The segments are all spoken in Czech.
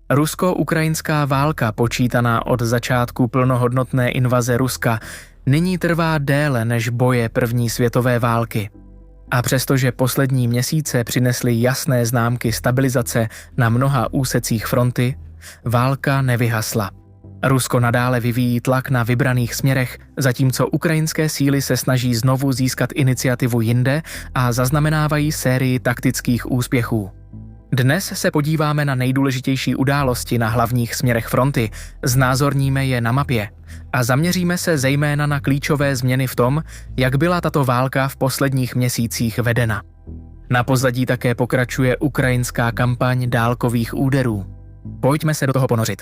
Rusko-ukrajinská válka, počítaná od začátku plnohodnotné invaze Ruska, nyní trvá déle než boje první světové války. A přestože poslední měsíce přinesly jasné známky stabilizace na mnoha úsecích fronty, válka nevyhasla. Rusko nadále vyvíjí tlak na vybraných směrech, zatímco ukrajinské síly se snaží znovu získat iniciativu jinde a zaznamenávají sérii taktických úspěchů. Dnes se podíváme na nejdůležitější události na hlavních směrech fronty, znázorníme je na mapě a zaměříme se zejména na klíčové změny v tom, jak byla tato válka v posledních měsících vedena. Na pozadí také pokračuje ukrajinská kampaň dálkových úderů. Pojďme se do toho ponořit.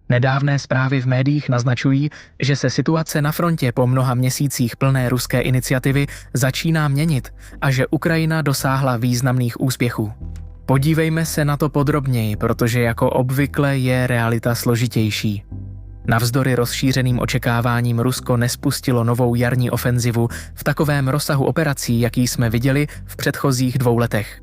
Nedávné zprávy v médiích naznačují, že se situace na frontě po mnoha měsících plné ruské iniciativy začíná měnit a že Ukrajina dosáhla významných úspěchů. Podívejme se na to podrobněji, protože jako obvykle je realita složitější. Navzdory rozšířeným očekáváním Rusko nespustilo novou jarní ofenzivu v takovém rozsahu operací, jaký jsme viděli v předchozích 2 letech.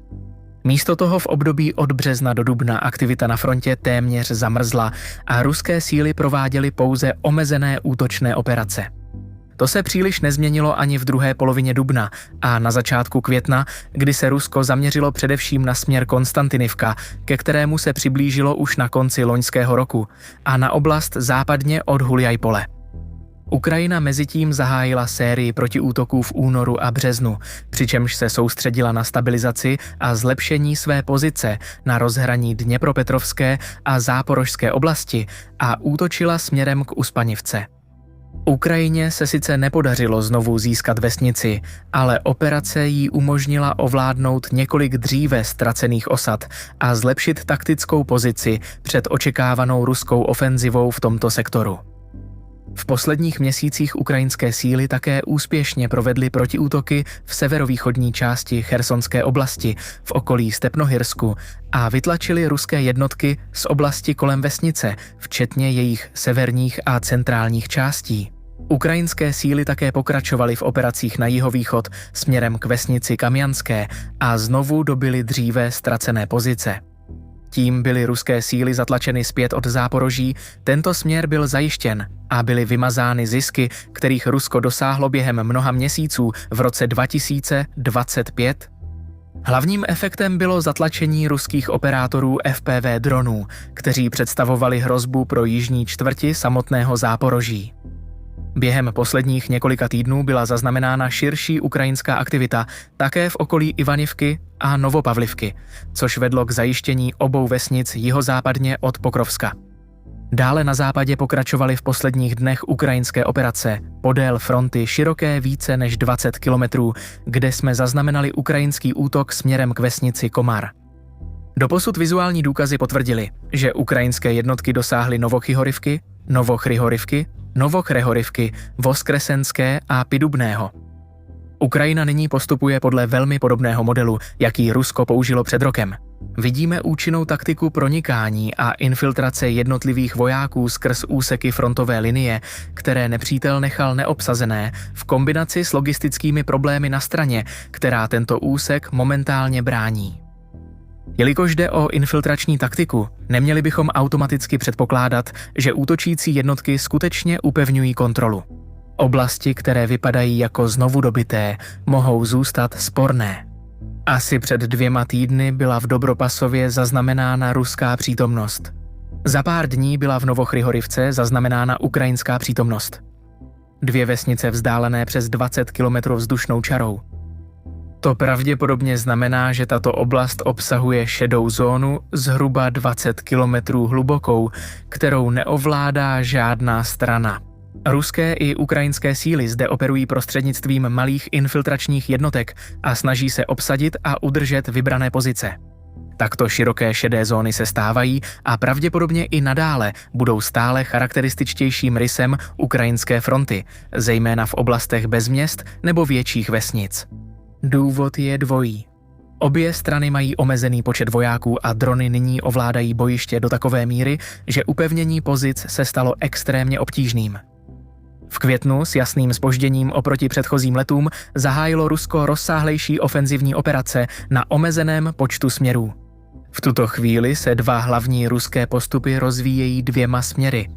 Místo toho v období od března do dubna aktivita na frontě téměř zamrzla a ruské síly prováděly pouze omezené útočné operace. To se příliš nezměnilo ani v druhé polovině dubna a na začátku května, kdy se Rusko zaměřilo především na směr Konstantinivka, ke kterému se přiblížilo už na konci loňského roku, a na oblast západně od Huljajpole. Ukrajina mezitím zahájila sérii protiútoků v únoru a březnu, přičemž se soustředila na stabilizaci a zlepšení své pozice na rozhraní Dněpropetrovské a Záporožské oblasti a útočila směrem k Uspanivce. Ukrajině se sice nepodařilo znovu získat vesnici, ale operace jí umožnila ovládnout několik dříve ztracených osad a zlepšit taktickou pozici před očekávanou ruskou ofenzivou v tomto sektoru. V posledních měsících ukrajinské síly také úspěšně provedly protiútoky v severovýchodní části Chersonské oblasti v okolí Stepnohyrsku a vytlačili ruské jednotky z oblasti kolem vesnice, včetně jejich severních a centrálních částí. Ukrajinské síly také pokračovaly v operacích na jihovýchod směrem k vesnici Kamjanské a znovu dobyly dříve ztracené pozice. Tím byly ruské síly zatlačeny zpět od Záporoží, tento směr byl zajištěn a byly vymazány zisky, kterých Rusko dosáhlo během mnoha měsíců v roce 2025. Hlavním efektem bylo zatlačení ruských operátorů FPV dronů, kteří představovali hrozbu pro jižní čtvrti samotného Záporoží. Během posledních několika týdnů byla zaznamenána širší ukrajinská aktivita také v okolí Ivanivky a Novopavlivky, což vedlo k zajištění obou vesnic jihozápadně od Pokrovska. Dále na západě pokračovaly v posledních dnech ukrajinské operace podél fronty široké více než 20 kilometrů, kde jsme zaznamenali ukrajinský útok směrem k vesnici Komar. Doposud vizuální důkazy potvrdily, že ukrajinské jednotky dosáhly Novochyhorivky, Novochrehorivky, Voskresenské a Pidubného. Ukrajina nyní postupuje podle velmi podobného modelu, jaký Rusko použilo před rokem. Vidíme účinnou taktiku pronikání a infiltrace jednotlivých vojáků skrz úseky frontové linie, které nepřítel nechal neobsazené, v kombinaci s logistickými problémy na straně, která tento úsek momentálně brání. Jelikož jde o infiltrační taktiku, neměli bychom automaticky předpokládat, že útočící jednotky skutečně upevňují kontrolu. Oblasti, které vypadají jako znovu dobyté, mohou zůstat sporné. Asi před 2 týdny byla v Dobropasově zaznamenána ruská přítomnost. Za pár dní byla v Novochryhorivce zaznamenána ukrajinská přítomnost. 2 vesnice vzdálené přes 20 km vzdušnou čarou. To pravděpodobně znamená, že tato oblast obsahuje šedou zónu zhruba 20 km hlubokou, kterou neovládá žádná strana. Ruské i ukrajinské síly zde operují prostřednictvím malých infiltračních jednotek a snaží se obsadit a udržet vybrané pozice. Takto široké šedé zóny se stávají a pravděpodobně i nadále budou stále charakterističtějším rysem ukrajinské fronty, zejména v oblastech bez měst nebo větších vesnic. Důvod je dvojí. Obě strany mají omezený počet vojáků a drony nyní ovládají bojiště do takové míry, že upevnění pozic se stalo extrémně obtížným. V květnu s jasným zpožděním oproti předchozím letům zahájilo Rusko rozsáhlejší ofenzivní operace na omezeném počtu směrů. V tuto chvíli se dva hlavní ruské postupy rozvíjejí dvěma směry.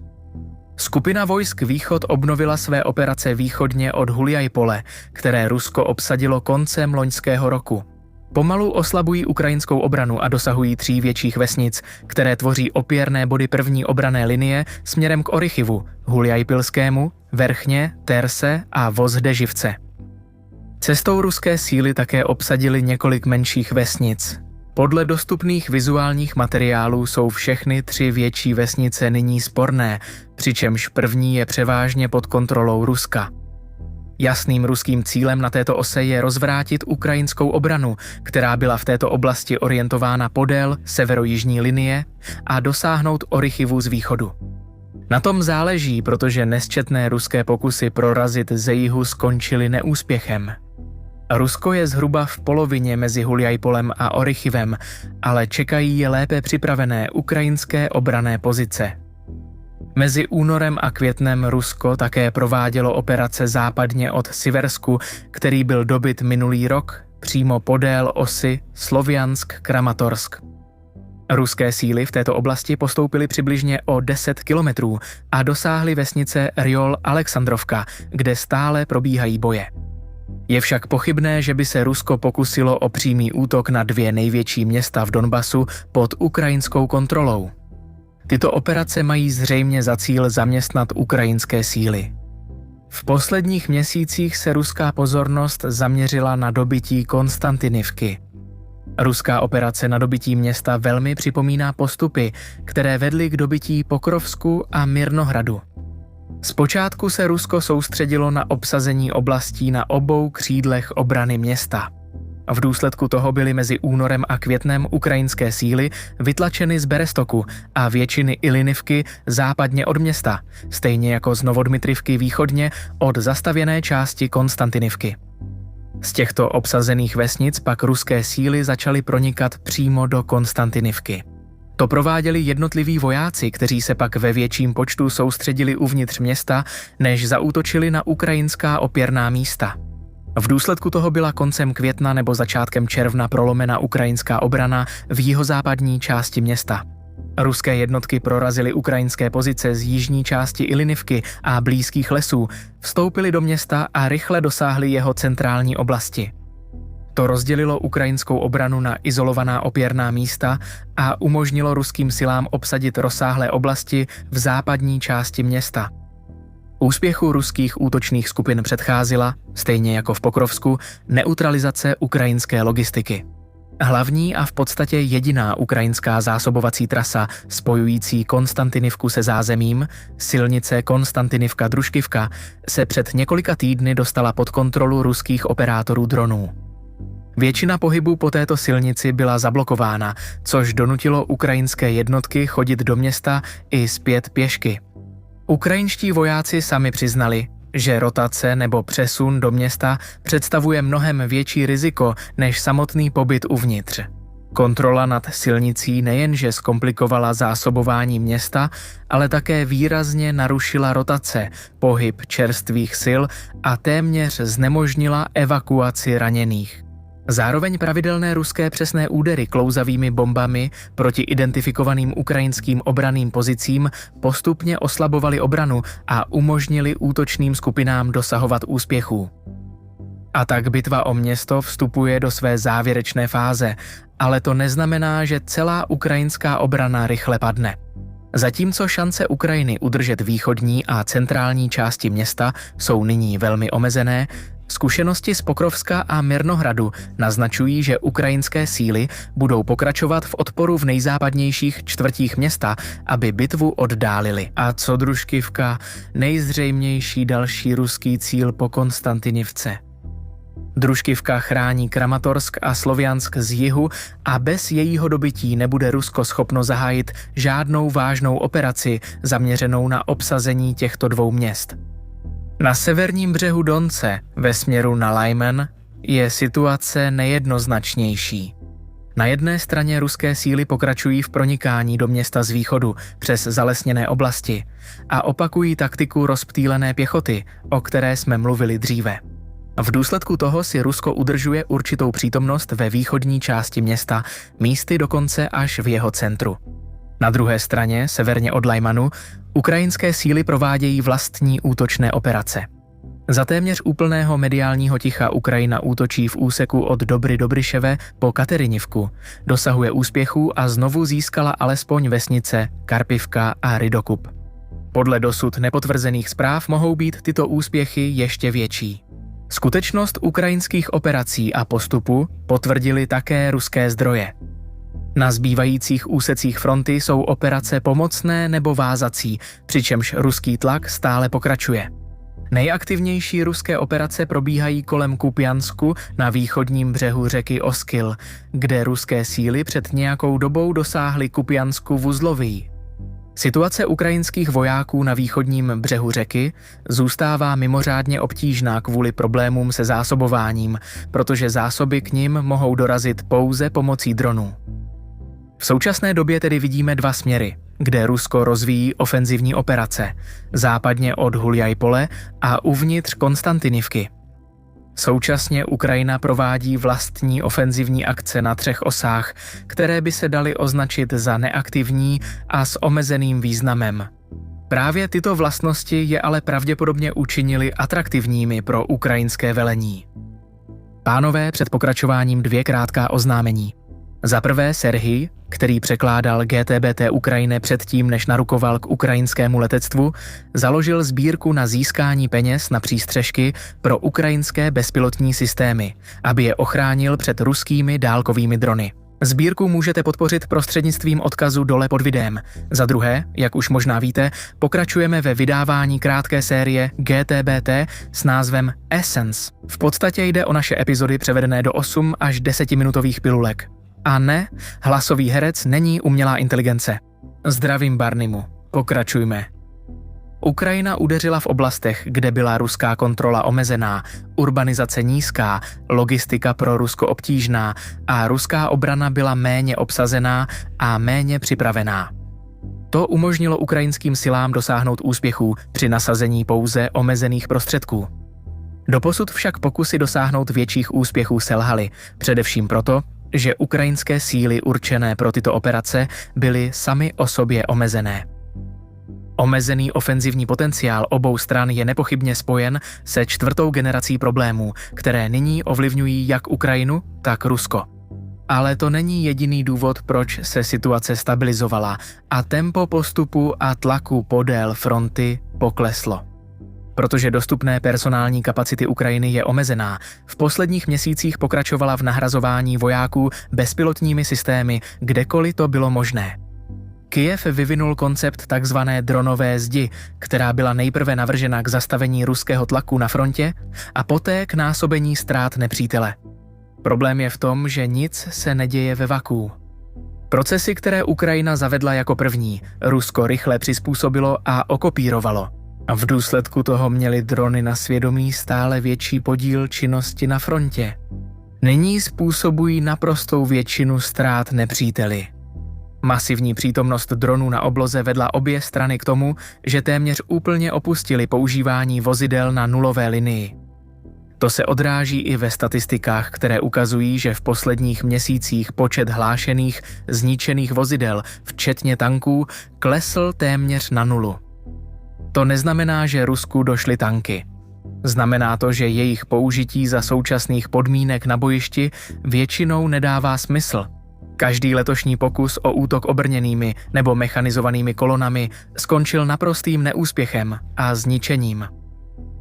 Skupina vojsk Východ obnovila své operace východně od Huljajpole, které Rusko obsadilo koncem loňského roku. Pomalu oslabují ukrajinskou obranu a dosahují 3 větších vesnic, které tvoří opěrné body první obranné linie směrem k Orychivu, Huljajpilskému, Verchně, Terse a Vozdeživce. Cestou ruské síly také obsadili několik menších vesnic. Podle dostupných vizuálních materiálů jsou všechny 3 větší vesnice nyní sporné, přičemž první je převážně pod kontrolou Ruska. Jasným ruským cílem na této ose je rozvrátit ukrajinskou obranu, která byla v této oblasti orientována podél severojižní linie, a dosáhnout Orychivu z východu. Na tom záleží, protože nesčetné ruské pokusy prorazit ze jihu skončily neúspěchem. Rusko je zhruba v polovině mezi Huljajpolem a Orychivem, ale čekají je lépe připravené ukrajinské obranné pozice. Mezi únorem a květnem Rusko také provádělo operace západně od Siversku, který byl dobyt minulý rok, přímo podél osy Sloviansk-Kramatorsk. Ruské síly v této oblasti postoupily přibližně o 10 kilometrů a dosáhly vesnice Ryol-Alexandrovka, kde stále probíhají boje. Je však pochybné, že by se Rusko pokusilo o přímý útok na 2 největší města v Donbasu pod ukrajinskou kontrolou. Tyto operace mají zřejmě za cíl zaměstnat ukrajinské síly. V posledních měsících se ruská pozornost zaměřila na dobytí Konstantinivky. Ruská operace na dobytí města velmi připomíná postupy, které vedly k dobytí Pokrovsku a Mirnohradu. Zpočátku se Rusko soustředilo na obsazení oblastí na obou křídlech obrany města. V důsledku toho byly mezi únorem a květnem ukrajinské síly vytlačeny z Berestoku a většiny Ilinivky západně od města, stejně jako z Novodmitrivky východně od zastavěné části Konstantinivky. Z těchto obsazených vesnic pak ruské síly začaly pronikat přímo do Konstantinivky. To prováděli jednotliví vojáci, kteří se pak ve větším počtu soustředili uvnitř města, než zaútočili na ukrajinská opěrná místa. V důsledku toho byla koncem května nebo začátkem června prolomena ukrajinská obrana v jihozápadní části města. Ruské jednotky prorazily ukrajinské pozice z jižní části Ilinivky a blízkých lesů, vstoupily do města a rychle dosáhly jeho centrální oblasti. To rozdělilo ukrajinskou obranu na izolovaná opěrná místa a umožnilo ruským silám obsadit rozsáhlé oblasti v západní části města. Úspěchu ruských útočných skupin předcházela, stejně jako v Pokrovsku, neutralizace ukrajinské logistiky. Hlavní a v podstatě jediná ukrajinská zásobovací trasa spojující Konstantinivku se zázemím, silnice Konstantinivka-Družkivka, se před několika týdny dostala pod kontrolu ruských operátorů dronů. Většina pohybu po této silnici byla zablokována, což donutilo ukrajinské jednotky chodit do města i zpět pěšky. Ukrajinští vojáci sami přiznali, že rotace nebo přesun do města představuje mnohem větší riziko než samotný pobyt uvnitř. Kontrola nad silnicí nejenže zkomplikovala zásobování města, ale také výrazně narušila rotace, pohyb čerstvých sil a téměř znemožnila evakuaci raněných. Zároveň pravidelné ruské přesné údery klouzavými bombami proti identifikovaným ukrajinským obranným pozicím postupně oslabovaly obranu a umožnili útočným skupinám dosahovat úspěchů. A tak bitva o město vstupuje do své závěrečné fáze, ale to neznamená, že celá ukrajinská obrana rychle padne. Zatímco šance Ukrajiny udržet východní a centrální části města jsou nyní velmi omezené, zkušenosti z Pokrovska a Mirnohradu naznačují, že ukrajinské síly budou pokračovat v odporu v nejzápadnějších čtvrtích města, aby bitvu oddálili. A co Družkivka, nejzřejmější další ruský cíl po Konstantinivce. Družkivka chrání Kramatorsk a Sloviansk z jihu a bez jejího dobytí nebude Rusko schopno zahájit žádnou vážnou operaci zaměřenou na obsazení těchto 2 měst. Na severním břehu Donce, ve směru na Lyman, je situace nejednoznačnější. Na jedné straně ruské síly pokračují v pronikání do města z východu přes zalesněné oblasti a opakují taktiku rozptýlené pěchoty, o které jsme mluvili dříve. V důsledku toho si Rusko udržuje určitou přítomnost ve východní části města, místy dokonce až v jeho centru. Na druhé straně, severně od Lajmanu, ukrajinské síly provádějí vlastní útočné operace. Za téměř úplného mediálního ticha Ukrajina útočí v úseku od Dobry-Dobryševe po Katerinivku, dosahuje úspěchů a znovu získala alespoň vesnice Karpivka a Rydokup. Podle dosud nepotvrzených zpráv mohou být tyto úspěchy ještě větší. Skutečnost ukrajinských operací a postupu potvrdily také ruské zdroje. Na zbývajících úsecích fronty jsou operace pomocné nebo vázací, přičemž ruský tlak stále pokračuje. Nejaktivnější ruské operace probíhají kolem Kupjansku na východním břehu řeky Oskil, kde ruské síly před nějakou dobou dosáhly Kupjansku v Uzloví. Situace ukrajinských vojáků na východním břehu řeky zůstává mimořádně obtížná kvůli problémům se zásobováním, protože zásoby k nim mohou dorazit pouze pomocí dronů. V současné době tedy vidíme dva směry, kde Rusko rozvíjí ofenzivní operace, západně od Huljajpole a uvnitř Konstantinivky. Současně Ukrajina provádí vlastní ofenzivní akce na 3 osách, které by se daly označit za neaktivní a s omezeným významem. Právě tyto vlastnosti je ale pravděpodobně učinily atraktivními pro ukrajinské velení. Pánové, před pokračováním 2 krátká oznámení. Za prvé Serhij, který překládal GTBT Ukrajine předtím, než narukoval k ukrajinskému letectvu, založil sbírku na získání peněz na přístřežky pro ukrajinské bezpilotní systémy, aby je ochránil před ruskými dálkovými drony. Sbírku můžete podpořit prostřednictvím odkazu dole pod videem. Za druhé, jak už možná víte, pokračujeme ve vydávání krátké série GTBT s názvem Essence. V podstatě jde o naše epizody převedené do 8 až 10 minutových pilulek. A ne, hlasový herec není umělá inteligence. Zdravím Barnimu, pokračujme. Ukrajina udeřila v oblastech, kde byla ruská kontrola omezená, urbanizace nízká, logistika pro Rusko obtížná a ruská obrana byla méně obsazená a méně připravená. To umožnilo ukrajinským silám dosáhnout úspěchů při nasazení pouze omezených prostředků. Doposud však pokusy dosáhnout větších úspěchů selhaly, především proto, že ukrajinské síly určené pro tyto operace byly samy o sobě omezené. Omezený ofenzivní potenciál obou stran je nepochybně spojen se 4. generací problémů, které nyní ovlivňují jak Ukrajinu, tak Rusko. Ale to není jediný důvod, proč se situace stabilizovala a tempo postupu a tlaku podél fronty pokleslo. Protože dostupné personální kapacity Ukrajiny je omezená, v posledních měsících pokračovala v nahrazování vojáků bezpilotními systémy, kdekoliv to bylo možné. Kyjev vyvinul koncept tzv. Dronové zdi, která byla nejprve navržena k zastavení ruského tlaku na frontě a poté k násobení ztrát nepřítele. Problém je v tom, že nic se neděje ve vakuu. Procesy, které Ukrajina zavedla jako první, Rusko rychle přizpůsobilo a okopírovalo. A v důsledku toho měly drony na svědomí stále větší podíl činnosti na frontě. Nyní způsobují naprostou většinu ztrát nepříteli. Masivní přítomnost dronů na obloze vedla obě strany k tomu, že téměř úplně opustili používání vozidel na nulové linii. To se odráží i ve statistikách, které ukazují, že v posledních měsících počet hlášených zničených vozidel, včetně tanků, klesl téměř na nulu. To neznamená, že Rusku došly tanky. Znamená to, že jejich použití za současných podmínek na bojišti většinou nedává smysl. Každý letošní pokus o útok obrněnými nebo mechanizovanými kolonami skončil naprostým neúspěchem a zničením.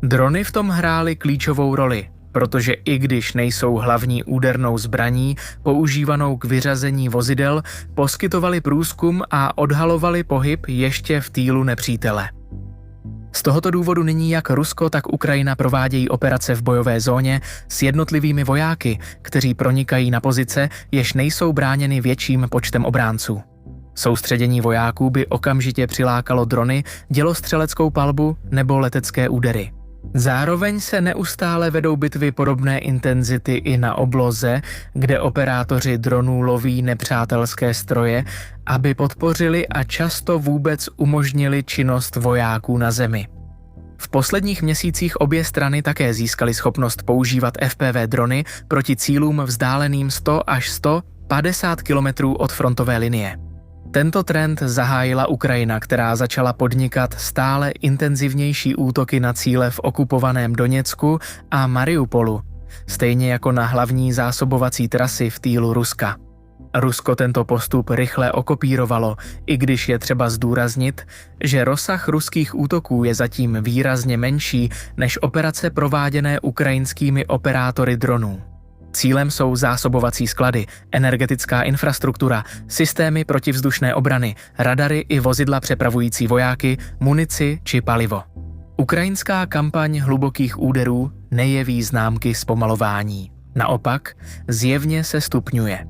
Drony v tom hrály klíčovou roli, protože i když nejsou hlavní údernou zbraní používanou k vyřazení vozidel, poskytovaly průzkum a odhalovaly pohyb ještě v týlu nepřítele. Z tohoto důvodu nyní jak Rusko, tak Ukrajina provádějí operace v bojové zóně s jednotlivými vojáky, kteří pronikají na pozice, jež nejsou bráněny větším počtem obránců. Soustředění vojáků by okamžitě přilákalo drony, dělostřeleckou palbu nebo letecké údery. Zároveň se neustále vedou bitvy podobné intenzity i na obloze, kde operátoři dronů loví nepřátelské stroje, aby podpořili a často vůbec umožnili činnost vojáků na zemi. V posledních měsících obě strany také získaly schopnost používat FPV drony proti cílům vzdáleným 100 až 150 kilometrů od frontové linie. Tento trend zahájila Ukrajina, která začala podnikat stále intenzivnější útoky na cíle v okupovaném Doněcku a Mariupolu, stejně jako na hlavní zásobovací trasy v týlu Ruska. Rusko tento postup rychle okopírovalo, i když je třeba zdůraznit, že rozsah ruských útoků je zatím výrazně menší než operace prováděné ukrajinskými operátory dronů. Cílem jsou zásobovací sklady, energetická infrastruktura, systémy protivzdušné obrany, radary i vozidla přepravující vojáky, munici či palivo. Ukrajinská kampaň hlubokých úderů nejeví známky zpomalování. Naopak, zjevně se stupňuje.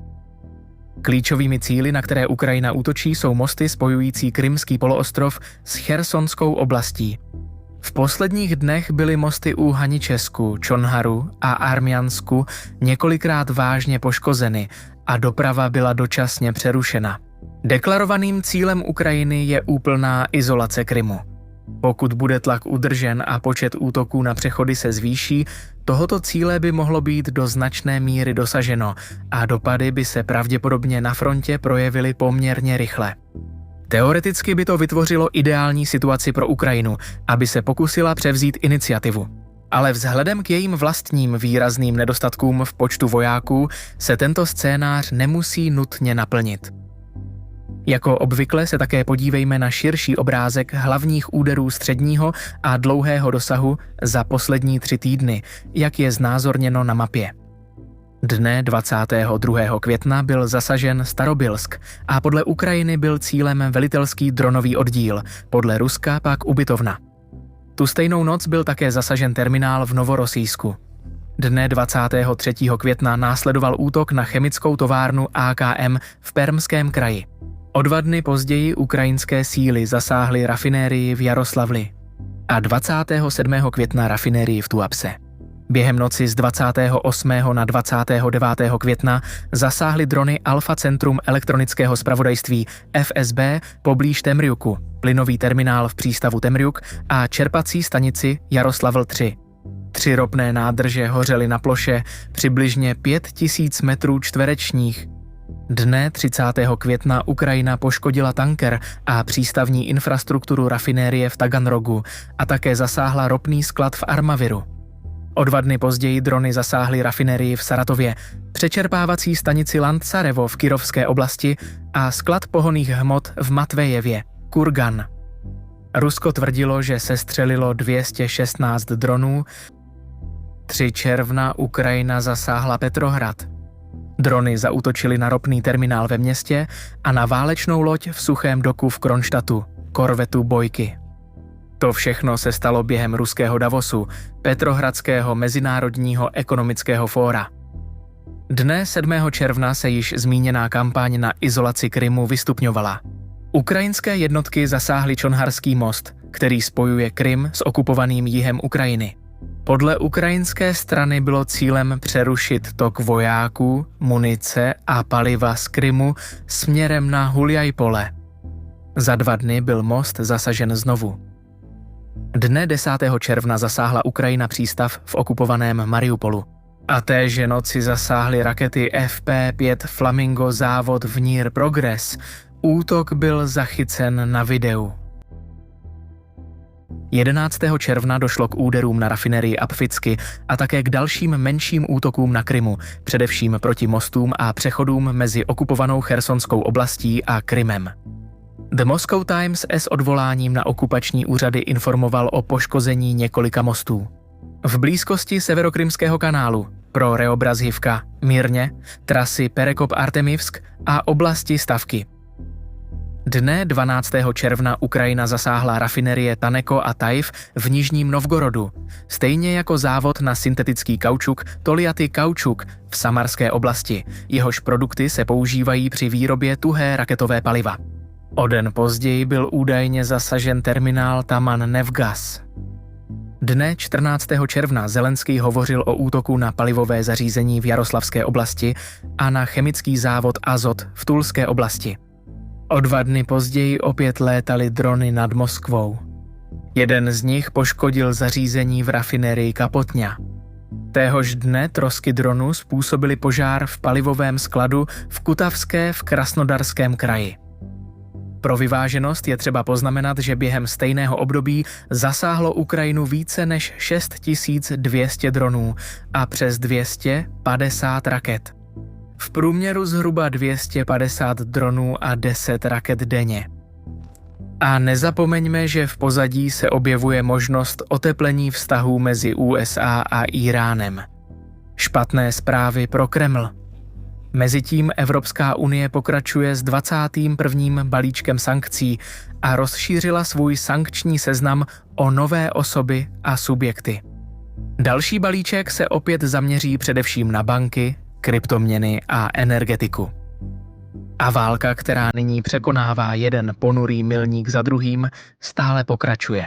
Klíčovými cíli, na které Ukrajina útočí, jsou mosty spojující Krymský poloostrov s Chersonskou oblastí. V posledních dnech byly mosty u Haničesku, Čonharu a Armjansku několikrát vážně poškozeny a doprava byla dočasně přerušena. Deklarovaným cílem Ukrajiny je úplná izolace Krymu. Pokud bude tlak udržen a počet útoků na přechody se zvýší, tohoto cíle by mohlo být do značné míry dosaženo a dopady by se pravděpodobně na frontě projevily poměrně rychle. Teoreticky by to vytvořilo ideální situaci pro Ukrajinu, aby se pokusila převzít iniciativu. Ale vzhledem k jejím vlastním výrazným nedostatkům v počtu vojáků se tento scénář nemusí nutně naplnit. Jako obvykle se také podívejme na širší obrázek hlavních úderů středního a dlouhého dosahu za poslední 3 týdny, jak je znázorněno na mapě. Dne 22. května byl zasažen Starobilsk a podle Ukrajiny byl cílem velitelský dronový oddíl, podle Ruska pak ubytovna. Tu stejnou noc byl také zasažen terminál v Novorosijsku. Dne 23. května následoval útok na chemickou továrnu AKM v Permském kraji. O 2 dny později ukrajinské síly zasáhly rafinérii v Jaroslavli a 27. května rafinérii v Tuapse. Během noci z 28. na 29. května zasáhly drony Alfa Centrum elektronického zpravodajství FSB poblíž Temriuku, plynový terminál v přístavu Temriuk a čerpací stanici Jaroslavl 3. 3 ropné nádrže hořely na ploše přibližně 5000 metrů čtverečních. Dne 30. května Ukrajina poškodila tanker a přístavní infrastrukturu rafinérie v Taganrogu a také zasáhla ropný sklad v Armaviru. O 2 dny později drony zasáhly rafinérii v Saratově, přečerpávací stanici Lantsarevo v Kyrovské oblasti a sklad pohonných hmot v Matvejevě, Kurgan. Rusko tvrdilo, že sestřelilo 216 dronů. 3 června Ukrajina zasáhla Petrohrad. Drony zaútočily na ropný terminál ve městě a na válečnou loď v suchém doku v Kronštatu, korvetu Bojky. To všechno se stalo během ruského Davosu, Petrohradského mezinárodního ekonomického fóra. Dne 7. června se již zmíněná kampaň na izolaci Krymu vystupňovala. Ukrajinské jednotky zasáhly Čonharský most, který spojuje Krym s okupovaným jihem Ukrajiny. Podle ukrajinské strany bylo cílem přerušit tok vojáků, munice a paliva z Krymu směrem na Huljajpole. Za 2 dny byl most zasažen znovu. Dne 10. června zasáhla Ukrajina přístav v okupovaném Mariupolu. A téže noci zasáhly rakety FP-5 Flamingo závod Vnír Progress. Útok byl zachycen na videu. 11. června došlo k úderům na rafinerii Apficky a také k dalším menším útokům na Krymu, především proti mostům a přechodům mezi okupovanou Chersonskou oblastí a Krymem. The Moscow Times s odvoláním na okupační úřady informoval o poškození několika mostů. V blízkosti severokrymského kanálu pro Reobrazhivka, Mírně, trasy Perekop-Artemivsk a oblasti Stavky. Dne 12. června Ukrajina zasáhla rafinerie Taneko a Tajv v Nižním Novgorodu, stejně jako závod na syntetický kaučuk Tolyatty Kaučuk v Samarské oblasti, jehož produkty se používají při výrobě tuhé raketové paliva. O den později byl údajně zasažen terminál Taman Nevgas. Dne 14. června Zelenský hovořil o útoku na palivové zařízení v Jaroslavské oblasti a na chemický závod Azot v Tulské oblasti. O 2 dny později opět létaly drony nad Moskvou. Jeden z nich poškodil zařízení v rafinerii Kapotňa. Téhož dne trosky dronu způsobily požár v palivovém skladu v Kutavské v Krasnodarském kraji. Pro vyváženost je třeba poznamenat, že během stejného období zasáhlo Ukrajinu více než 6200 dronů a přes 250 raket. V průměru zhruba 250 dronů a 10 raket denně. A nezapomeňme, že v pozadí se objevuje možnost oteplení vztahů mezi USA a Íránem. Špatné zprávy pro Kreml. Mezitím Evropská unie pokračuje s 21. balíčkem sankcí a rozšířila svůj sankční seznam o nové osoby a subjekty. Další balíček se opět zaměří především na banky, kryptoměny a energetiku. A válka, která nyní překonává jeden ponurý milník za druhým, stále pokračuje.